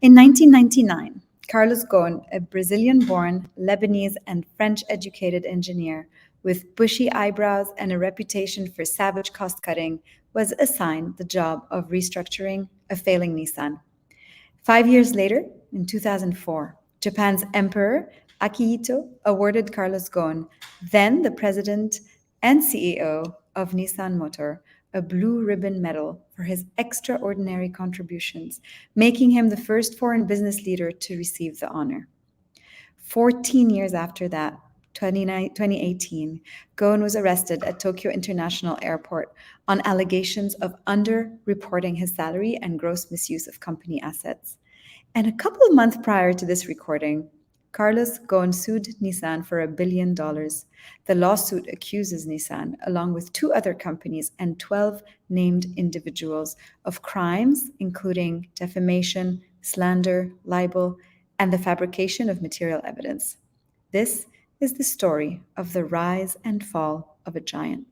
In 1999, Carlos Ghosn, a Brazilian-born, Lebanese and French-educated engineer with bushy eyebrows and a reputation for savage cost-cutting, was assigned the job of restructuring a failing Nissan. 5 years later, in 2004, Japan's Emperor Akihito awarded Carlos Ghosn, then the president and CEO of Nissan Motor, a blue ribbon medal for his extraordinary contributions, making him the first foreign business leader to receive the honor. 14 years after that, 2018, Ghosn was arrested at Tokyo International Airport on allegations of under-reporting his salary and gross misuse of company assets. And a couple of months prior to this recording, Carlos Ghosn sued Nissan for $1 billion. The lawsuit accuses Nissan, along with two other companies and 12 named individuals, of crimes including defamation, slander, libel, and the fabrication of material evidence. This is the story of the rise and fall of a giant.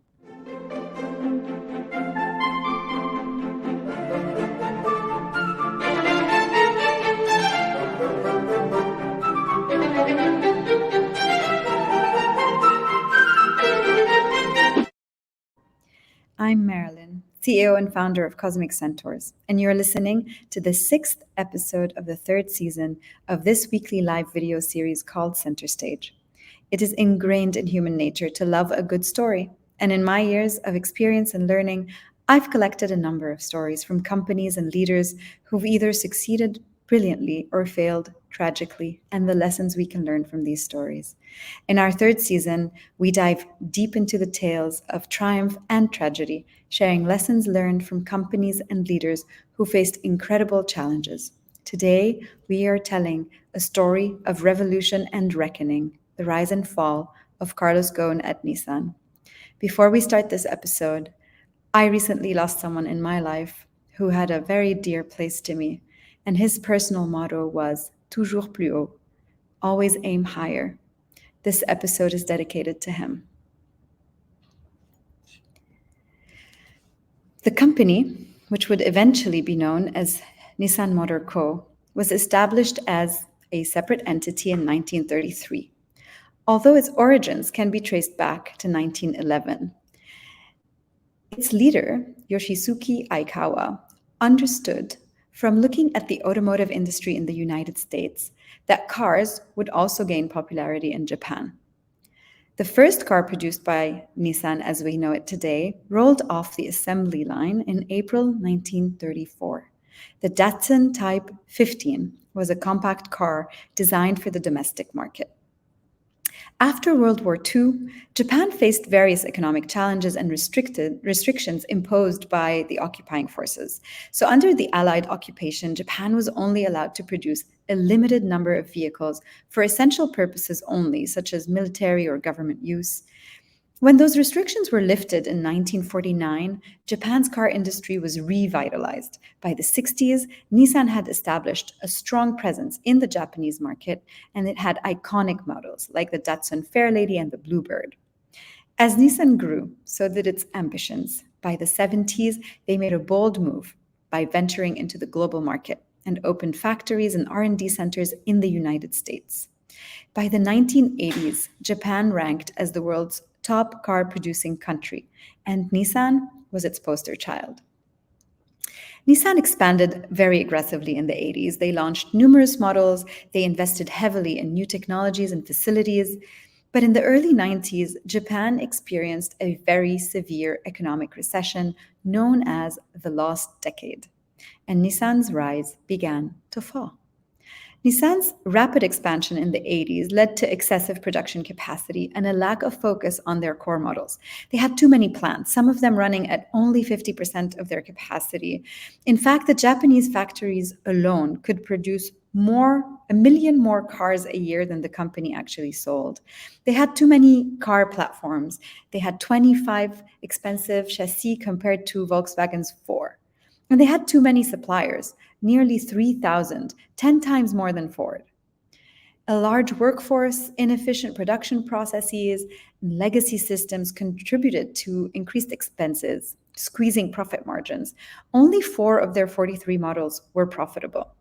I'm Marilyn, CEO and founder of Cosmic Centaurs, and you're listening to the 6th episode of the 3rd season of this weekly live video series called Center Stage. It is ingrained in human nature to love a good story, and in my years of experience and learning, I've collected a number of stories from companies and leaders who've either succeeded brilliantly or failed tragically, and the lessons we can learn from these stories. In our 3rd season, we dive deep into the tales of triumph and tragedy, sharing lessons learned from companies and leaders who faced incredible challenges. Today, we are telling a story of revolution and reckoning, the rise and fall of Carlos Ghosn at Nissan. Before we start this episode, I recently lost someone in my life who had a very dear place to me, and his personal motto was toujours plus haut, always aim higher. This episode is dedicated to him. The company, which would eventually be known as Nissan Motor Co., was established as a separate entity in 1933, although its origins can be traced back to 1911. Its leader, Yoshisuke Aikawa, understood from looking at the automotive industry in the United States that cars would also gain popularity in Japan. The first car produced by Nissan as we know it today rolled off the assembly line in April 1934. The Datsun Type 15 was a compact car designed for the domestic market. After World War II, Japan faced various economic challenges and restrictions imposed by the occupying forces. So under the Allied occupation, Japan was only allowed to produce a limited number of vehicles for essential purposes only, such as military or government use. When those restrictions were lifted in 1949, Japan's car industry was revitalized. By the 60s, Nissan had established a strong presence in the Japanese market, and it had iconic models like the Datsun Fairlady and the Bluebird. As Nissan grew, so did its ambitions. By the 70s, they made a bold move by venturing into the global market and opened factories and R&D centers in the United States. By the 1980s, Japan ranked as the world's top car-producing country, and Nissan was its poster child. Nissan expanded very aggressively in the 80s. They launched numerous models, they invested heavily in new technologies and facilities, but in the early 90s, Japan experienced a very severe economic recession known as the Lost Decade, and Nissan's rise began to fall. Nissan's rapid expansion in the 80s led to excessive production capacity and a lack of focus on their core models. They had too many plants, some of them running at only 50% of their capacity. In fact, the Japanese factories alone could produce 1 million more cars a year than the company actually sold. They had too many car platforms. They had 25 expensive chassis compared to Volkswagen's 4. And they had too many suppliers, nearly 3,000, 10 times more than Ford. A large workforce, inefficient production processes, and legacy systems contributed to increased expenses, squeezing profit margins. Only 4 of their 43 models were profitable.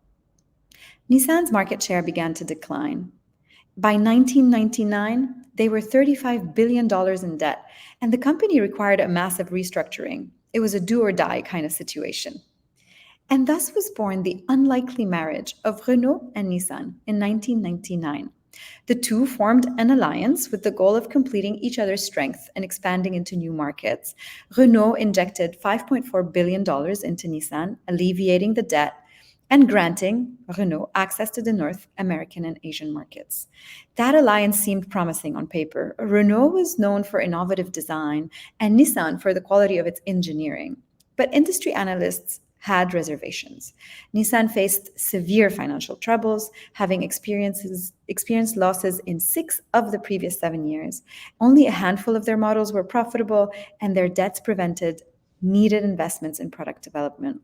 Nissan's market share began to decline. By 1999, they were $35 billion in debt, and the company required a massive restructuring. It was a do or die kind of situation. And thus was born the unlikely marriage of Renault and Nissan in 1999. The two formed an alliance with the goal of completing each other's strengths and expanding into new markets. Renault injected $5.4 billion into Nissan, alleviating the debt and granting Renault access to the North American and Asian markets. That alliance seemed promising on paper. Renault was known for innovative design and Nissan for the quality of its engineering. But industry analysts had reservations. Nissan faced severe financial troubles, having experienced losses in 6 of the previous 7 years. Only a handful of their models were profitable, and their debts prevented needed investments in product development.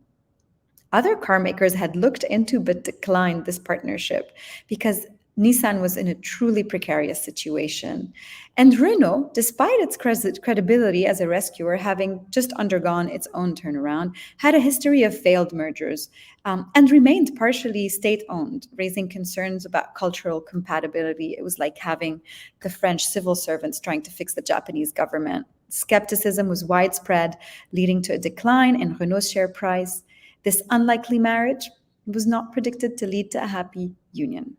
Other car makers had looked into but declined this partnership because Nissan was in a truly precarious situation. And Renault, despite its credibility as a rescuer, having just undergone its own turnaround, had a history of failed mergers and remained partially state owned, raising concerns about cultural compatibility. It was like having the French civil servants trying to fix the Japanese government. Skepticism was widespread, leading to a decline in Renault's share price. This unlikely marriage was not predicted to lead to a happy union.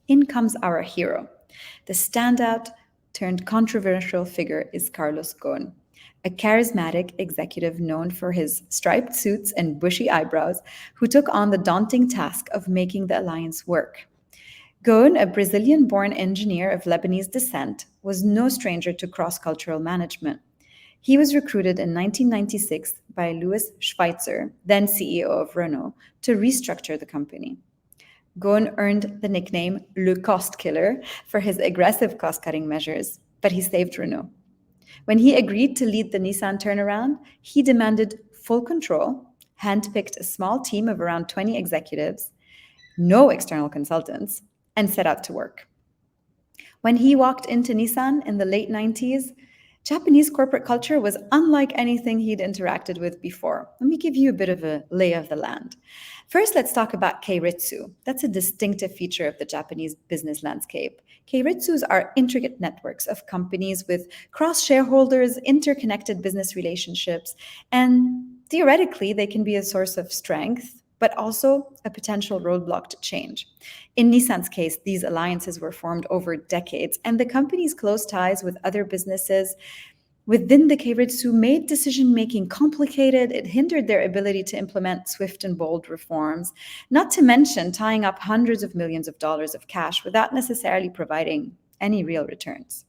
In comes our hero. The standout turned controversial figure is Carlos Ghosn, a charismatic executive known for his striped suits and bushy eyebrows, who took on the daunting task of making the alliance work. Ghosn, a Brazilian-born engineer of Lebanese descent, was no stranger to cross-cultural management. He was recruited in 1996 by Louis Schweitzer, then CEO of Renault, to restructure the company. Ghosn earned the nickname Le Cost Killer for his aggressive cost-cutting measures, but he saved Renault. When he agreed to lead the Nissan turnaround, he demanded full control, handpicked a small team of around 20 executives, no external consultants, and set out to work. When he walked into Nissan in the late 90s, Japanese corporate culture was unlike anything he'd interacted with before. Let me give you a bit of a lay of the land. First, let's talk about keiretsu. That's a distinctive feature of the Japanese business landscape. Keiretsus are intricate networks of companies with cross-shareholders, interconnected business relationships, and theoretically, they can be a source of strength, but also a potential roadblock to change. In Nissan's case, these alliances were formed over decades, and the company's close ties with other businesses within the keiretsu made decision-making complicated. It hindered their ability to implement swift and bold reforms, not to mention tying up hundreds of millions of dollars of cash without necessarily providing any real returns.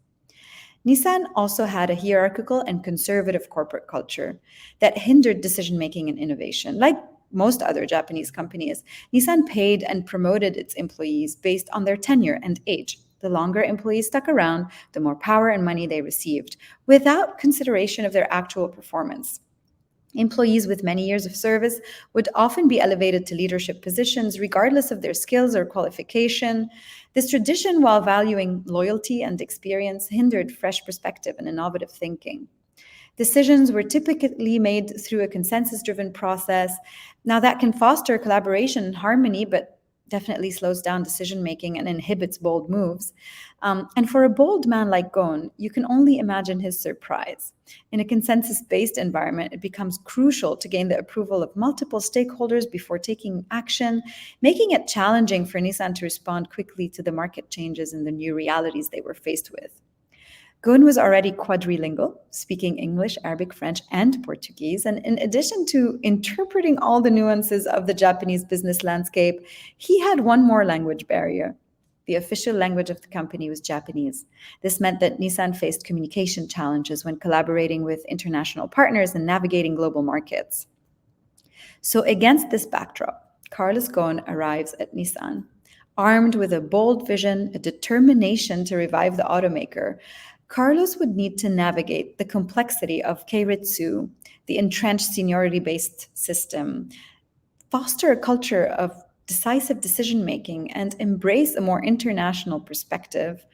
Nissan also had a hierarchical and conservative corporate culture that hindered decision-making and innovation. Like most other Japanese companies, Nissan paid and promoted its employees based on their tenure and age. The longer employees stuck around, the more power and money they received, without consideration of their actual performance. Employees with many years of service would often be elevated to leadership positions regardless of their skills or qualification. This tradition, while valuing loyalty and experience, hindered fresh perspective and innovative thinking. Decisions were typically made through a consensus-driven process. Now, that can foster collaboration and harmony, but definitely slows down decision-making and inhibits bold moves. And for a bold man like Ghosn, you can only imagine his surprise. In a consensus-based environment, it becomes crucial to gain the approval of multiple stakeholders before taking action, making it challenging for Nissan to respond quickly to the market changes and the new realities they were faced with. Ghosn was already quadrilingual, speaking English, Arabic, French, and Portuguese. And in addition to interpreting all the nuances of the Japanese business landscape, he had one more language barrier. The official language of the company was Japanese. This meant that Nissan faced communication challenges when collaborating with international partners and navigating global markets. So against this backdrop, Carlos Ghosn arrives at Nissan, armed with a bold vision, a determination to revive the automaker. Carlos would need to navigate the complexity of keiretsu, the entrenched seniority-based system, foster a culture of decisive decision-making, and embrace a more international perspective,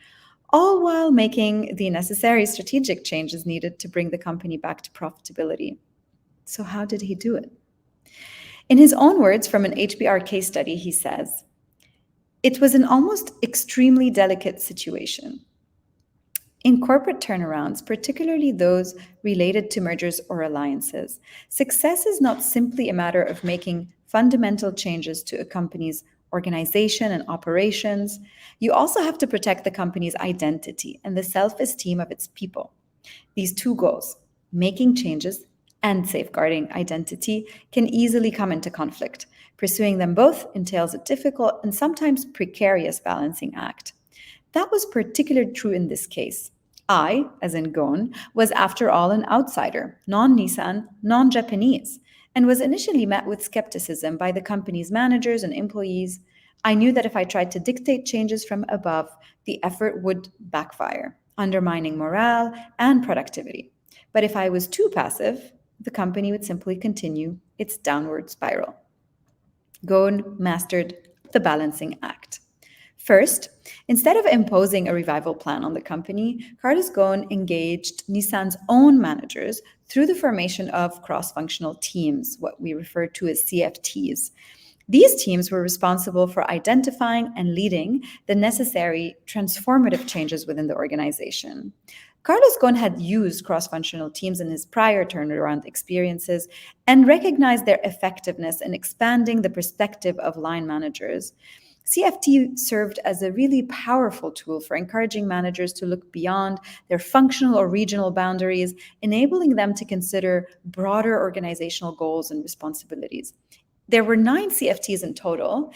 all while making the necessary strategic changes needed to bring the company back to profitability. So how did he do it? In his own words from an HBR case study, he says, "It was an almost extremely delicate situation. In corporate turnarounds, particularly those related to mergers or alliances, success is not simply a matter of making fundamental changes to a company's organization and operations. You also have to protect the company's identity and the self-esteem of its people. These two goals, making changes and safeguarding identity, can easily come into conflict. Pursuing them both entails a difficult and sometimes precarious balancing act. That was particularly true in this case. I, as in Ghosn, was after all an outsider, non-Nissan, non-Japanese, and was initially met with skepticism by the company's managers and employees. I knew that if I tried to dictate changes from above, the effort would backfire, undermining morale and productivity. But if I was too passive, the company would simply continue its downward spiral." Ghosn mastered the balancing act. First, instead of imposing a revival plan on the company, Carlos Ghosn engaged Nissan's own managers through the formation of cross-functional teams, what we refer to as CFTs. These teams were responsible for identifying and leading the necessary transformative changes within the organization. Carlos Ghosn had used cross-functional teams in his prior turnaround experiences and recognized their effectiveness in expanding the perspective of line managers. CFT served as a really powerful tool for encouraging managers to look beyond their functional or regional boundaries, enabling them to consider broader organizational goals and responsibilities. There were 9 CFTs in total,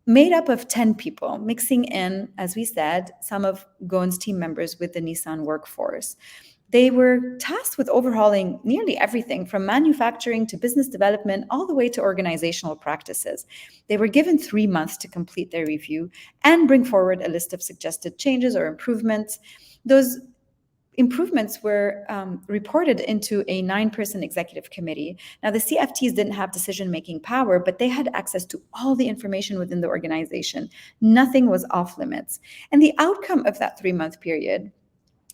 made up of 10 people, mixing in, as we said, some of Ghosn's team members with the Nissan workforce. They were tasked with overhauling nearly everything from manufacturing to business development, all the way to organizational practices. They were given 3 months to complete their review and bring forward a list of suggested changes or improvements. Those improvements were reported into a 9-person executive committee. Now, the CFTs didn't have decision-making power, but they had access to all the information within the organization. Nothing was off limits. And the outcome of that 3-month period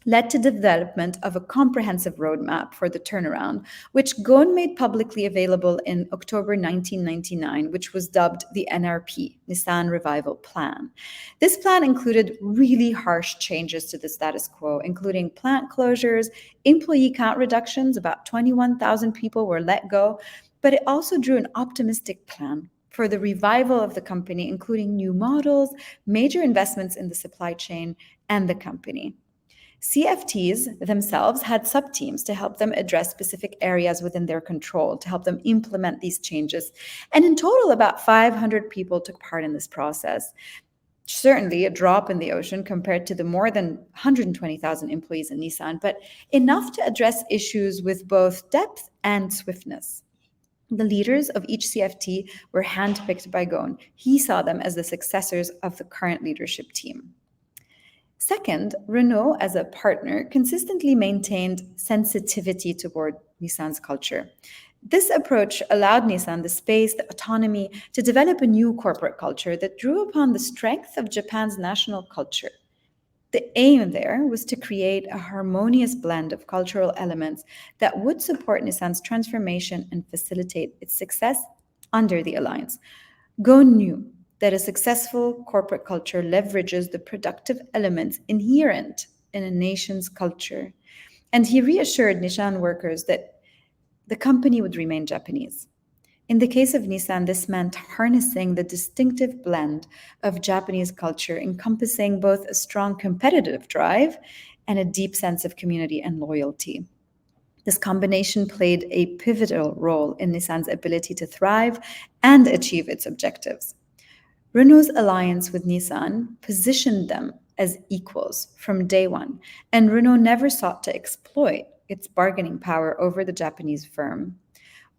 led to the development of a comprehensive roadmap for the turnaround, which Ghosn made publicly available in October 1999, which was dubbed the NRP, Nissan Revival Plan. This plan included really harsh changes to the status quo, including plant closures, employee count reductions, about 21,000 people were let go, but it also drew an optimistic plan for the revival of the company, including new models, major investments in the supply chain, and the company. CFTs themselves had sub-teams to help them address specific areas within their control, to help them implement these changes. And in total, about 500 people took part in this process. Certainly a drop in the ocean compared to the more than 120,000 employees in Nissan, but enough to address issues with both depth and swiftness. The leaders of each CFT were handpicked by Ghosn. He saw them as the successors of the current leadership team. Second, Renault, as a partner, consistently maintained sensitivity toward Nissan's culture. This approach allowed Nissan the space, the autonomy to develop a new corporate culture that drew upon the strength of Japan's national culture. The aim there was to create a harmonious blend of cultural elements that would support Nissan's transformation and facilitate its success under the alliance. Ghosn knew that a successful corporate culture leverages the productive elements inherent in a nation's culture. And he reassured Nissan workers that the company would remain Japanese. In the case of Nissan, this meant harnessing the distinctive blend of Japanese culture, encompassing both a strong competitive drive and a deep sense of community and loyalty. This combination played a pivotal role in Nissan's ability to thrive and achieve its objectives. Renault's alliance with Nissan positioned them as equals from day one, and Renault never sought to exploit its bargaining power over the Japanese firm.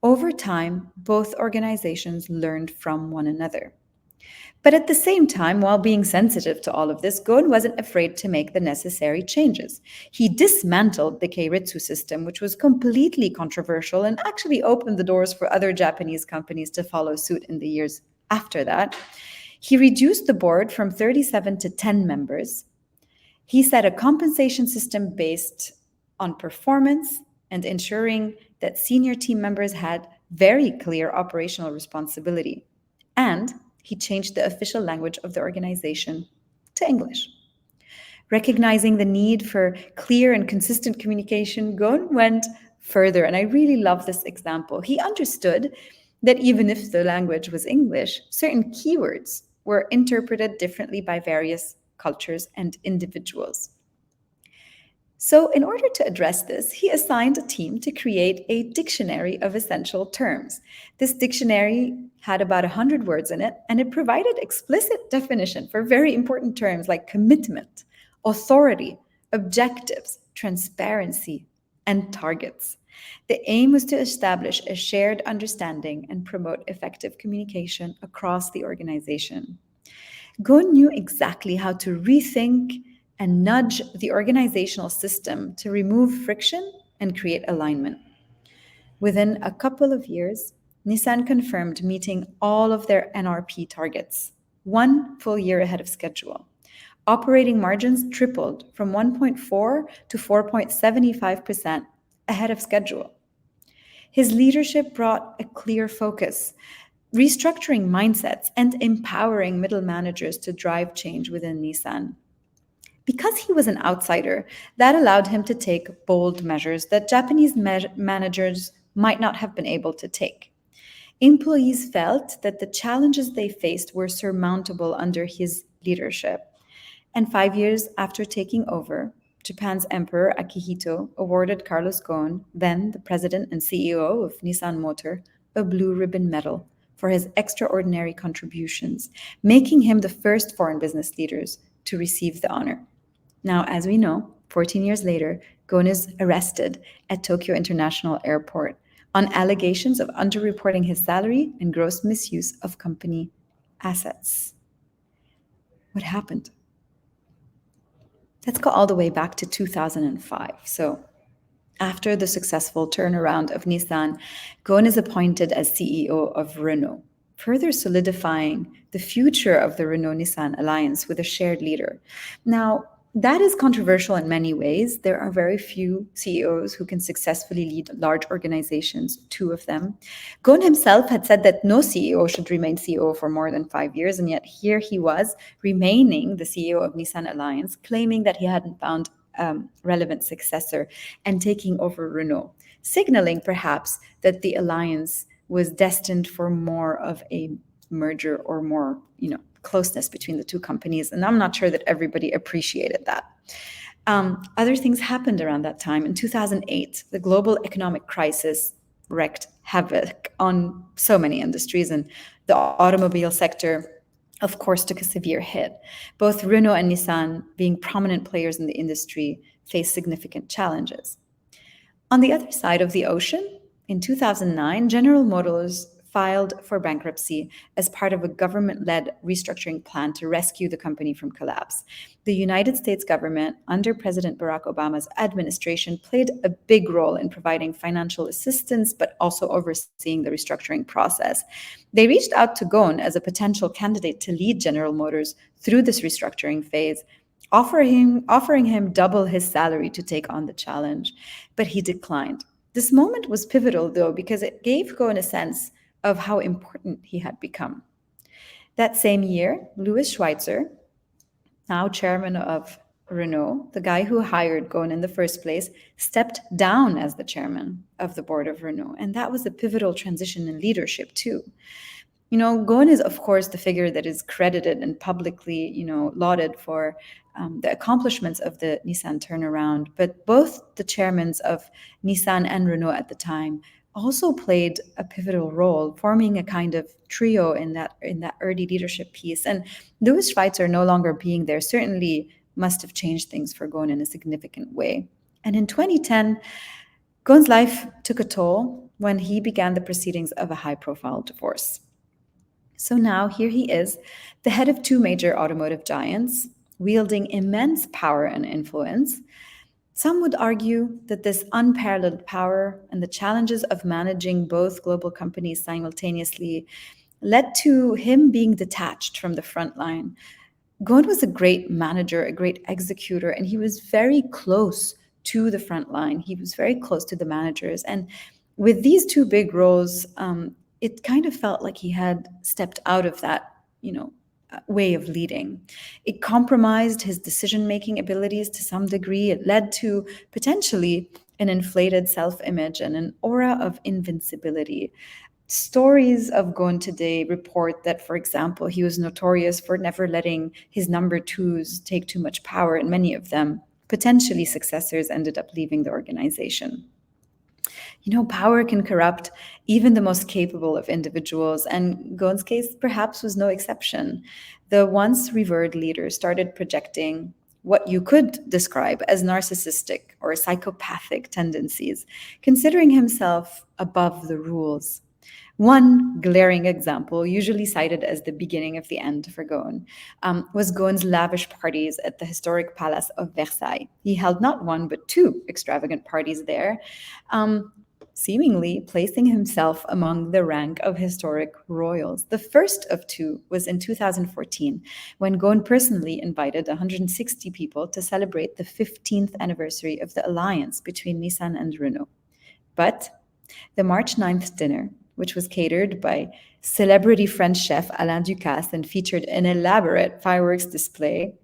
Over time, both organizations learned from one another. But at the same time, while being sensitive to all of this, Ghosn wasn't afraid to make the necessary changes. He dismantled the Keiretsu system, which was completely controversial and actually opened the doors for other Japanese companies to follow suit in the years after that. He reduced the board from 37 to 10 members. He set a compensation system based on performance and ensuring that senior team members had very clear operational responsibility, and he changed the official language of the organization to English. Recognizing the need for clear and consistent communication, Ghosn went further, and I really love this example. He understood that even if the language was English, certain keywords were interpreted differently by various cultures and individuals. So, in order to address this, he assigned a team to create a dictionary of essential terms. This dictionary had about 100 words in it, and it provided explicit definition for very important terms like commitment, authority, objectives, transparency, and targets. The aim was to establish a shared understanding and promote effective communication across the organization. Ghosn knew exactly how to rethink and nudge the organizational system to remove friction and create alignment. Within a couple of years, Nissan confirmed meeting all of their NRP targets, 1 full year ahead of schedule. Operating margins tripled from 1.4 to 4.75% ahead of schedule. His leadership brought a clear focus, restructuring mindsets and empowering middle managers to drive change within Nissan. Because he was an outsider, that allowed him to take bold measures that Japanese managers might not have been able to take. Employees felt that the challenges they faced were surmountable under his leadership. And 5 years after taking over, Japan's Emperor Akihito awarded Carlos Ghosn, then the president and CEO of Nissan Motor, a Blue Ribbon Medal for his extraordinary contributions, making him the first foreign business leaders to receive the honor. Now, as we know, 14 years later, Ghosn is arrested at Tokyo International Airport on allegations of underreporting his salary and gross misuse of company assets. What happened? Let's go all the way back to 2005. So, after the successful turnaround of Nissan, Ghosn is appointed as CEO of Renault, further solidifying the future of the Renault-Nissan alliance with a shared leader. Now, that is controversial in many ways. There are very few CEOs who can successfully lead large organizations, two of them. Ghosn himself had said that no CEO should remain CEO for more than 5 years, and yet here he was remaining the CEO of Nissan Alliance, claiming that he hadn't found relevant successor and taking over Renault, signaling perhaps that the alliance was destined for more of a merger or more, closeness between the two companies. And I'm not sure that everybody appreciated that. Other things happened around that time. In 2008, the global economic crisis wreaked havoc on so many industries, and the automobile sector, of course, took a severe hit. Both Renault and Nissan, being prominent players in the industry, faced significant challenges. On the other side of the ocean, in 2009, General Motors filed for bankruptcy as part of a government-led restructuring plan to rescue the company from collapse. The United States government, under President Barack Obama's administration, played a big role in providing financial assistance, but also overseeing the restructuring process. They reached out to Ghosn as a potential candidate to lead General Motors through this restructuring phase, offering him double his salary to take on the challenge, but he declined. This moment was pivotal, though, because it gave Ghosn a sense of how important he had become. That same year, Louis Schweitzer, now chairman of Renault, the guy who hired Ghosn in the first place, stepped down as the chairman of the board of Renault. And that was a pivotal transition in leadership, too. Ghosn is, of course, the figure that is credited and publicly, lauded for the accomplishments of the Nissan turnaround. But both the chairmen of Nissan and Renault at the time also played a pivotal role, forming a kind of trio in that early leadership piece. And Louis Schweitzer no longer being there certainly must have changed things for Ghosn in a significant way. And in 2010, Ghosn's life took a toll when he began the proceedings of a high-profile divorce. So now here he is, the head of two major automotive giants, wielding immense power and influence. Some would argue that this unparalleled power and the challenges of managing both global companies simultaneously led to him being detached from the front line. Ghosn was a great manager, a great executor, and he was very close to the front line. He was very close to the managers. And With these two big roles, it kind of felt like he had stepped out of that, way of leading. It compromised his decision-making abilities to some degree. It led to potentially an inflated self-image and an aura of invincibility. Stories of Ghosn today report that, for example, he was notorious for never letting his number twos take too much power, and many of them, potentially successors, ended up leaving the organization. Power can corrupt even the most capable of individuals, and Ghosn's case perhaps was no exception. The once revered leader started projecting what you could describe as narcissistic or psychopathic tendencies, considering himself above the rules. One glaring example, usually cited as the beginning of the end for Ghosn, was Ghosn's lavish parties at the historic Palace of Versailles. He held not one but two extravagant parties there, seemingly placing himself among the rank of historic royals. The first of two was in 2014, when Ghosn personally invited 160 people to celebrate the 15th anniversary of the alliance between Nissan and Renault. But the March 9th dinner, which was catered by celebrity French chef Alain Ducasse and featured an elaborate fireworks display,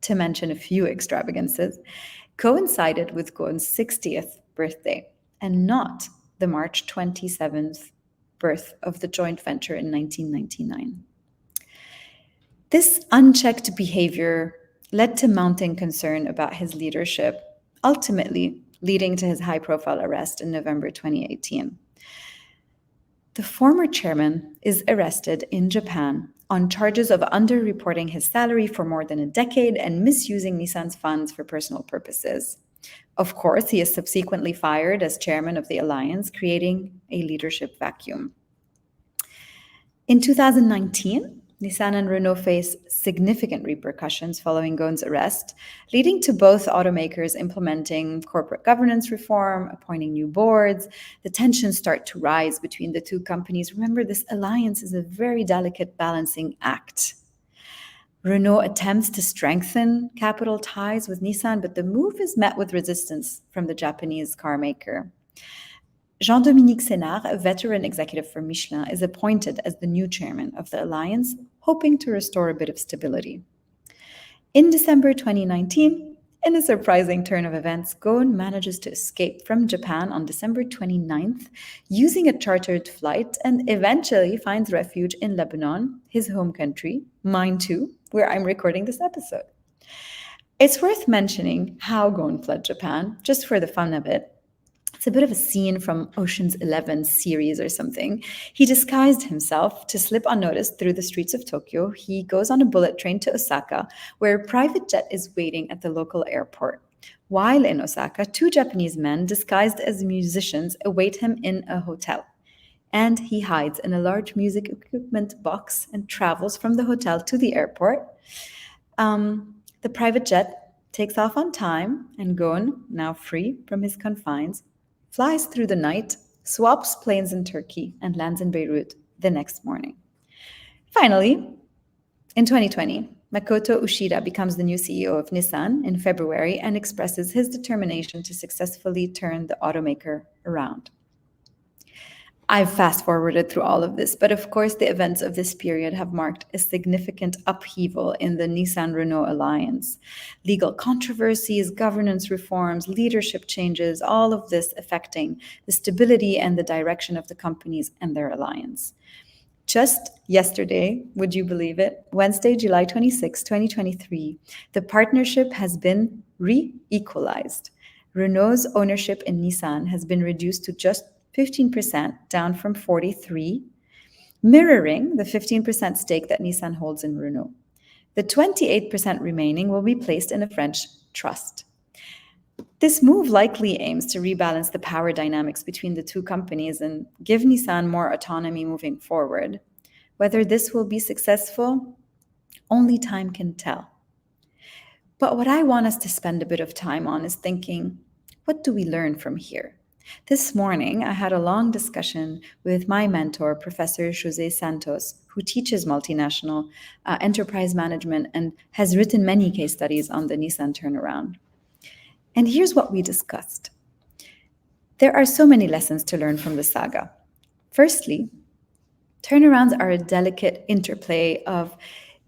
to mention a few extravagances, coincided with Ghosn's 60th birthday and not the March 27th birth of the joint venture in 1999. This unchecked behavior led to mounting concern about his leadership, ultimately leading to his high-profile arrest in November 2018. The former chairman is arrested in Japan on charges of underreporting his salary for more than a decade and misusing Nissan's funds for personal purposes. Of course, he is subsequently fired as chairman of the alliance, creating a leadership vacuum. In 2019, Nissan and Renault face significant repercussions following Ghosn's arrest, leading to both automakers implementing corporate governance reform, appointing new boards. The tensions start to rise between the two companies. Remember, this alliance is a very delicate balancing act. Renault attempts to strengthen capital ties with Nissan, but the move is met with resistance from the Japanese car maker. Jean-Dominique Sénard, a veteran executive for Michelin, is appointed as the new chairman of the alliance, hoping to restore a bit of stability. In December 2019, in a surprising turn of events, Ghosn manages to escape from Japan on December 29th using a chartered flight and eventually finds refuge in Lebanon, his home country, mine too, where I'm recording this episode. It's worth mentioning how Ghosn fled Japan, just for the fun of it. It's a bit of a scene from Ocean's 11 series or something. He disguised himself to slip unnoticed through the streets of Tokyo. He goes on a bullet train to Osaka, where a private jet is waiting at the local airport. While in Osaka, two Japanese men disguised as musicians await him in a hotel. And he hides in a large music equipment box and travels from the hotel to the airport. The private jet takes off on time, and Ghosn, now free from his confines, flies through the night, swaps planes in Turkey, and lands in Beirut the next morning. Finally, in 2020, Makoto Ushida becomes the new CEO of Nissan in February and expresses his determination to successfully turn the automaker around. I've fast-forwarded through all of this, but of course the events of this period have marked a significant upheaval in the Nissan-Renault alliance. Legal controversies, governance reforms, leadership changes, all of this affecting the stability and the direction of the companies and their alliance. Just yesterday, would you believe it, Wednesday, July 26, 2023, the partnership has been re-equalized. Renault's ownership in Nissan has been reduced to just 15%, down from 43%, mirroring the 15% stake that Nissan holds in Renault. The 28% remaining will be placed in a French trust. This move likely aims to rebalance the power dynamics between the two companies and give Nissan more autonomy moving forward. Whether this will be successful, only time can tell. But what I want us to spend a bit of time on is thinking, what do we learn from here? This morning, I had a long discussion with my mentor, Professor José Santos, who teaches multinational enterprise management and has written many case studies on the Nissan turnaround. And here's what we discussed. There are so many lessons to learn from the saga. Firstly, turnarounds are a delicate interplay of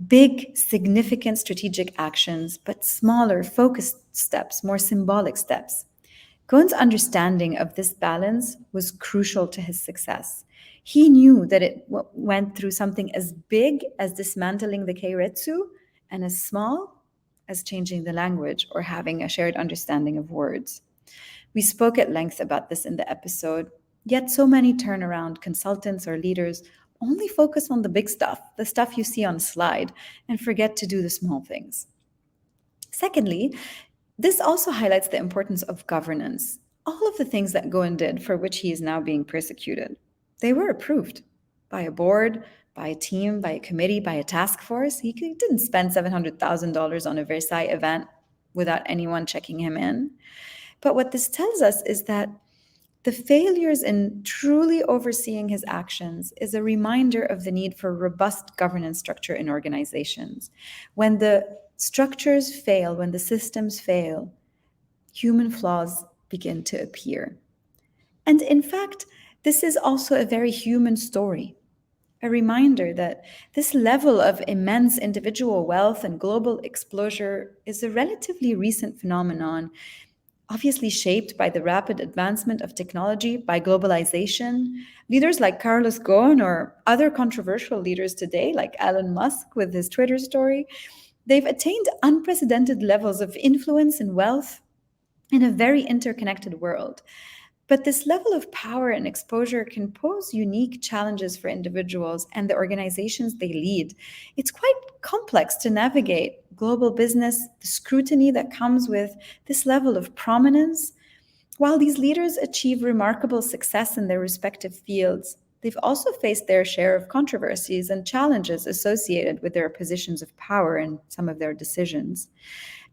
big, significant strategic actions, but smaller, focused steps, more symbolic steps. Ghosn's understanding of this balance was crucial to his success. He knew that it went through something as big as dismantling the Keiretsu and as small as changing the language or having a shared understanding of words. We spoke at length about this in the episode, yet so many turnaround consultants or leaders only focus on the big stuff, the stuff you see on a slide, and forget to do the small things. Secondly, this also highlights the importance of governance. All of the things that Ghosn did for which he is now being persecuted, they were approved by a board, by a team, by a committee, by a task force. He didn't spend $700,000 on a Versailles event without anyone checking him in. But what this tells us is that the failures in truly overseeing his actions is a reminder of the need for robust governance structure in organizations. When the structures fail, when the systems fail, human flaws begin to appear. And in fact, this is also a very human story. A reminder that this level of immense individual wealth and global exposure is a relatively recent phenomenon, obviously shaped by the rapid advancement of technology, by globalization. Leaders like Carlos Ghosn or other controversial leaders today, like Elon Musk with his Twitter story, they've attained unprecedented levels of influence and wealth in a very interconnected world. But this level of power and exposure can pose unique challenges for individuals and the organizations they lead. It's quite complex to navigate global business, the scrutiny that comes with this level of prominence. While these leaders achieve remarkable success in their respective fields, they've also faced their share of controversies and challenges associated with their positions of power and some of their decisions.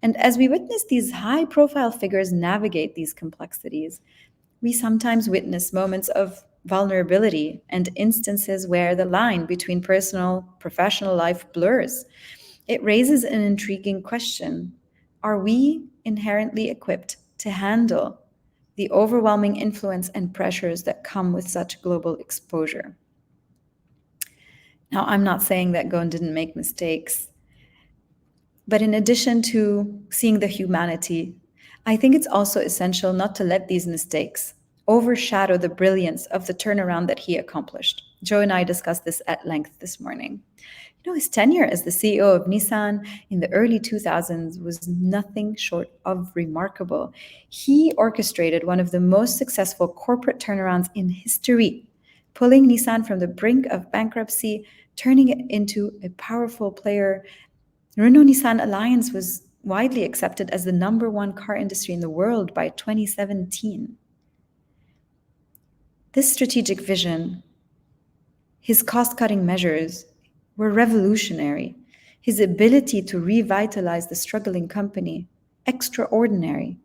And as we witness these high-profile figures navigate these complexities, we sometimes witness moments of vulnerability and instances where the line between personal, professional life blurs. It raises an intriguing question. Are we inherently equipped to handle the overwhelming influence and pressures that come with such global exposure? Now, I'm not saying that Ghosn didn't make mistakes, but in addition to seeing the humanity, I think it's also essential not to let these mistakes overshadow the brilliance of the turnaround that he accomplished. Joe and I discussed this at length this morning. His tenure as the CEO of Nissan in the early 2000s was nothing short of remarkable. He orchestrated one of the most successful corporate turnarounds in history, pulling Nissan from the brink of bankruptcy, turning it into a powerful player. The Renault-Nissan alliance was widely accepted as the #1 car industry in the world by 2017. This strategic vision, his cost-cutting measures, were revolutionary. His ability to revitalize the struggling company, extraordinary.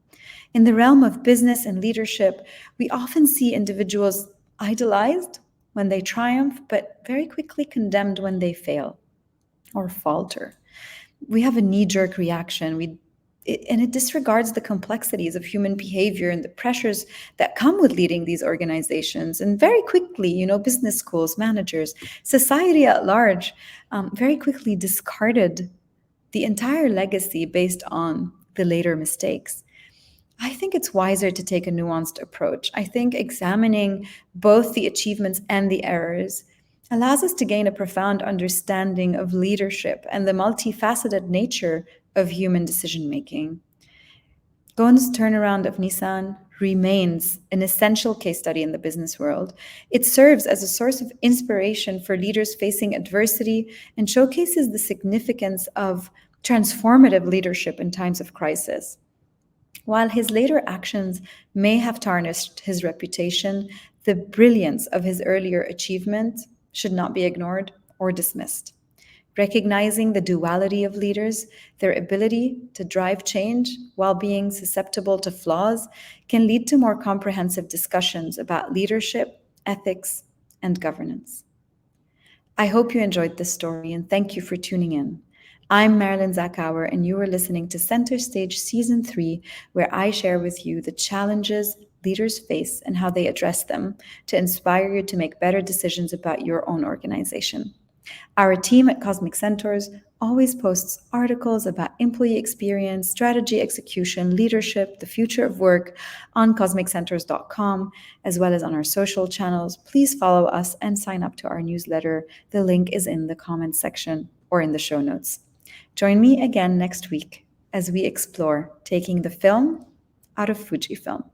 In the realm of business and leadership, we often see individuals idolized when they triumph, but very quickly condemned when they fail or falter. We have a knee-jerk reaction. And it disregards the complexities of human behavior and the pressures that come with leading these organizations. And very quickly, business schools, managers, society at large, very quickly discarded the entire legacy based on the later mistakes. I think it's wiser to take a nuanced approach. I think examining both the achievements and the errors allows us to gain a profound understanding of leadership and the multifaceted nature of human decision-making. Ghosn's turnaround of Nissan remains an essential case study in the business world. It serves as a source of inspiration for leaders facing adversity and showcases the significance of transformative leadership in times of crisis. While his later actions may have tarnished his reputation, the brilliance of his earlier achievement should not be ignored or dismissed. Recognizing the duality of leaders, their ability to drive change while being susceptible to flaws, can lead to more comprehensive discussions about leadership, ethics, and governance. I hope you enjoyed this story, and thank you for tuning in. I'm Marilyn Zachauer, and you are listening to Center Stage Season 3, where I share with you the challenges, leaders face and how they address them to inspire you to make better decisions about your own organization. Our team at Cosmic Centaurs always posts articles about employee experience, strategy execution, leadership, the future of work on cosmiccentaurs.com, as well as on our social channels. Please follow us and sign up to our newsletter. The link is in the comments section or in the show notes. Join me again next week as we explore taking the film out of Fujifilm.